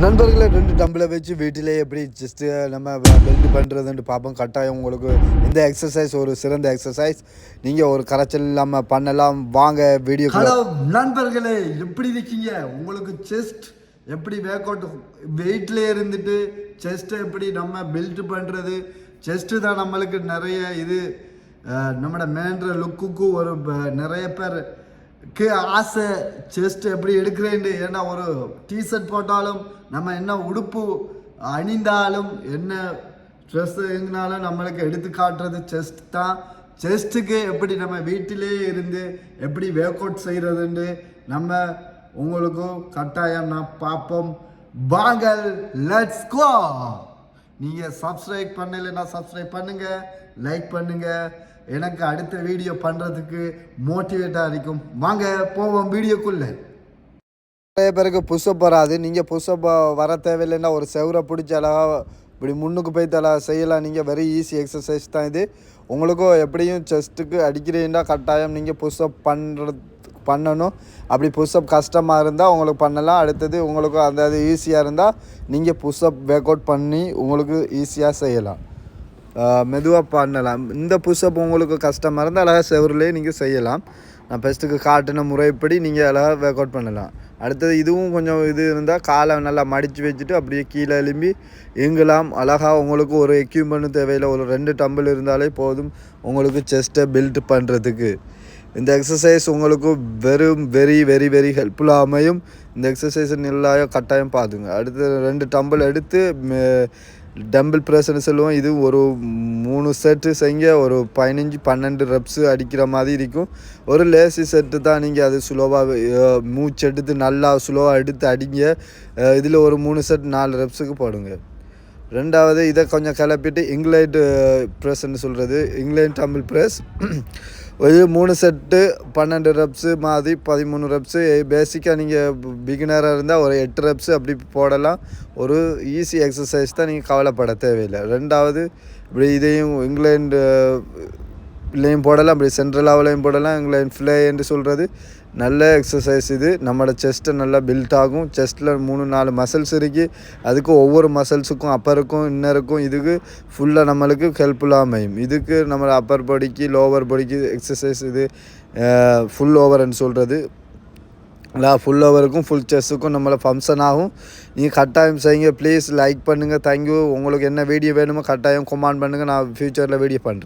நண்பர்களை 2 டம்பிளை வச்சு வீட்டிலே எப்படி ஜஸ்ட்டு நம்ம பெல்ட் பண்ணுறதுன்ட்டு பார்ப்போம். கட்டாயம் உங்களுக்கு இந்த எக்ஸசைஸ் ஒரு சிறந்த எக்ஸசைஸ். நீங்கள் ஒரு கரைச்சல் இல்லாமல் பண்ணலாம். வாங்க வீடியோ. ஹலோ நண்பர்களே, எப்படி இருக்கீங்க? உங்களுக்கு செஸ்ட் எப்படி ஒர்க் அவுட் வெயிட்லேயே இருந்துட்டு செஸ்ட்டை எப்படி நம்ம பில்ட் பண்ணுறது, செஸ்ட்டு தான் நம்மளுக்கு நிறைய இது நம்மளோட மேன்ற லுக்குக்கு ஒரு நிறைய பேருக்கு ஆசை செஸ்ட் எப்படி எடுக்கிறேன்ட்டு. ஏன்னா ஒரு டிஷர்ட் போட்டாலும் நம்ம என்ன உடுப்பு அணிந்தாலும் என்ன ட்ரெஸ் எங்கினாலும் நம்மளுக்கு எடுத்து காட்டுறது செஸ்ட் தான். செஸ்ட்டுக்கு எப்படி நம்ம வீட்டிலே இருந்து எப்படி ஒர்க் அவுட் செய்கிறதுன்னு நம்ம உங்களுக்கும் கட்டாயம் நான் பார்ப்போம். வாங்க, லெட்ஸ் கோ. நீங்கள் சப்ஸ்கிரைப் பண்ணலைன்னா சப்ஸ்கிரைப் பண்ணுங்கள், லைக் பண்ணுங்கள். எனக்கு அடுத்த வீடியோ பண்ணுறதுக்கு மோட்டிவேட்டாக இருக்கும். வாங்க போவோம் வீடியோக்குள்ளே. நிறைய பேருக்கு புஷ்அப் வராது. நீங்கள் புஷ்அப் வர தேவையில்லைன்னா ஒரு செவரை பிடிச்சி அழகாக இப்படி முன்னுக்கு போய் செய்யலாம். நீங்கள் வெரி ஈஸி எக்ஸசைஸ் தான் இது. உங்களுக்கும் எப்படியும் செஸ்ட்டுக்கு அடிக்கிறீங்கன்னா கட்டாயம் நீங்கள் புஷ்அப் பண்ணணும். அப்படி புஷ்அப் கஷ்டமாக இருந்தால் உங்களுக்கு பண்ணலாம். அடுத்தது உங்களுக்கு அந்த அது ஈஸியாக இருந்தால் நீங்கள் புஷ்அப் ஒர்க் அவுட் பண்ணி உங்களுக்கு ஈஸியாக செய்யலாம், மெதுவாக பண்ணலாம். இந்த புஷ்அப் உங்களுக்கு கஷ்டமாக இருந்தால் அழகாக செவருலேயே நீங்கள் செய்யலாம். நான் ஃபஸ்ட்டுக்கு காட்டின முறைப்படி நீங்கள் அழகாக ஒர்க் அவுட் பண்ணலாம். அடுத்தது இதுவும் கொஞ்சம் இது இருந்தால் காலை நல்லா மடித்து வச்சுட்டு அப்படியே கீழே எழும்பி எங்கலாம் அழகாக. உங்களுக்கு ஒரு எக்யூப்மெண்ட்டும் தேவையில்லை, ஒரு 2 டம்பிள் இருந்தாலே போதும் உங்களுக்கு செஸ்ட்டை பில்ட் பண்ணுறதுக்கு. இந்த எக்ஸசைஸ் உங்களுக்கு வெரி வெரி வெரி ஹெல்ப்ஃபுல்லாக அமையும். இந்த எக்ஸசைஸை நல்லா கட்டாயம் பார்த்துங்க. அடுத்து 2 டம்பிள் எடுத்து டம்பிள் ப்ரெஸ்ன்னு சொல்லுவோம். இது ஒரு 3 செட்டு செய்ய ஒரு 15-12 ரெப்ஸு அடிக்கிற மாதிரி இருக்கும். ஒரு லேசி செட்டு தான். நீங்கள் அது ஸ்லோவாக மூச்சு எடுத்து நல்லா ஸ்லோவாக எடுத்து அடிங்க. இதில் ஒரு 3 செட் 4 ரெப்ஸுக்கு போடுங்க. ரெண்டாவது இதை கொஞ்சம் கிளப்பிட்டு இங்கிலைட் ப்ரெஸ்ன்னு சொல்கிறது, இங்கிலைட் டம்பிள் ப்ரெஸ். ஒரு 3 செட்டு 12 ரெப்ஸு மாதிரி 13 ரெப்ஸு. பேசிக்காக நீங்கள் பிகினராக இருந்தால் ஒரு 8 ரெப்ஸு அப்படி போடலாம். ஒரு ஈஸி எக்ஸசைஸ் தான், நீங்கள் கவலைப்பட தேவையில்லை. ரெண்டாவது இப்படி இதையும் இங்கிலாண்ட்லேயும் போடலாம், அப்படி சென்ட்ரல் லெவலையும் போடலாம். இங்கிலாண்ட் ஃப்ளே என்று சொல்கிறது நல்ல எக்ஸசைஸ். இது நம்மளோட செஸ்ட்டை நல்லா பில்ட் ஆகும். செஸ்ட்டில் 3-4 மசில்ஸ் இருக்குது. அதுக்கு ஒவ்வொரு மசில்ஸுக்கும் அப்பருக்கும் இன்னருக்கும் இதுக்கு ஃபுல்லாக நம்மளுக்கு ஹெல்ப்ஃபுல்லாக அமையும். இதுக்கு நம்ம அப்பர் பாடிக்கு லோவர் பாடிக்கு எக்ஸசைஸ். இது ஃபுல் ஓவர்ன்னு சொல்கிறது. ஃபுல் ஓவருக்கும் ஃபுல் செஸ்ஸுக்கும் நம்மளை ஃபங்க்ஷன் ஆகும். நீங்கள் கட்டாயம் செய்யுங்க. ப்ளீஸ் லைக் பண்ணுங்கள். தேங்க்யூ. உங்களுக்கு என்ன வீடியோ வேணுமோ கட்டாயம் கமெண்ட் பண்ணுங்கள். நான் ஃப்யூச்சரில் வீடியோ பண்ணுறேன்.